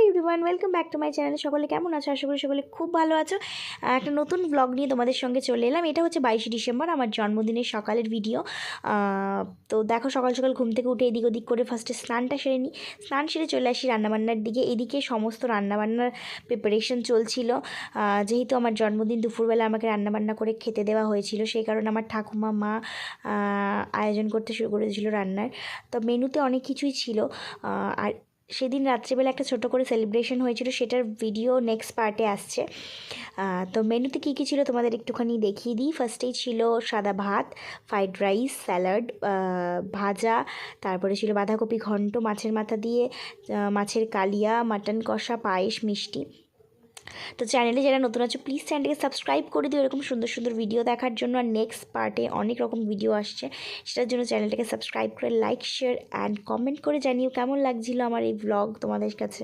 Everyone, welcome back to my channel. সকলে কেমন আছো? আশা করি সকলে খুব ভালো আছো। একটা নতুন ব্লগ নিয়ে তোমাদের সঙ্গে চলে এলাম। এটা হচ্ছে 22শে ডিসেম্বর, আমার জন্মদিনের সকালের ভিডিও। তো দেখো, সকাল সকাল ঘুম থেকে উঠে এদিক ওদিক করে ফার্স্টে স্নানটা সেরে নিই। স্নান সেরে চলে আসি রান্নাবান্নার দিকে। এদিকে সমস্ত রান্নাবান্নার প্রিপারেশন চলছিল। যেহেতু আমার জন্মদিন, দুপুরবেলা আমাকে রান্নাবান্না করে খেতে দেওয়া হয়েছিল, সেই কারণে আমার ঠাকুমা মা আয়োজন করতে শুরু করেছিল রান্নার। তো মেনুতে অনেক কিছুই ছিল। আর সেদিন রাত্রিবেলা একটা ছোট করে সেলিব্রেশন হয়েছিল, সেটার ভিডিও নেক্সট পার্টে আসছে। তো মেনুতে কী কী ছিল তোমাদের একটুখানি দেখিয়ে দিই। ফার্স্টেই ছিল সাদা ভাত, ফ্রাইড রাইস, স্যালাড, ভাজা, তারপরে ছিল বাঁধাকপি ঘন্ট, মাছের মাথা দিয়ে মাছের কালিয়া, মাটন কষা, পায়েস, মিষ্টি। তো চ্যানেলে যারা নতুন আছো প্লিজ চ্যানেলটাকে সাবস্ক্রাইব করে দিও এরকম সুন্দর সুন্দর ভিডিও দেখার জন্য। আর নেক্সট পার্টে অনেক রকম ভিডিও আসছে, সেটার জন্য চ্যানেলটাকে সাবস্ক্রাইব করে লাইক, শেয়ার অ্যান্ড কমেন্ট করে জানিও কেমন লাগছিলো আমার এই ব্লগ তোমাদের কাছে।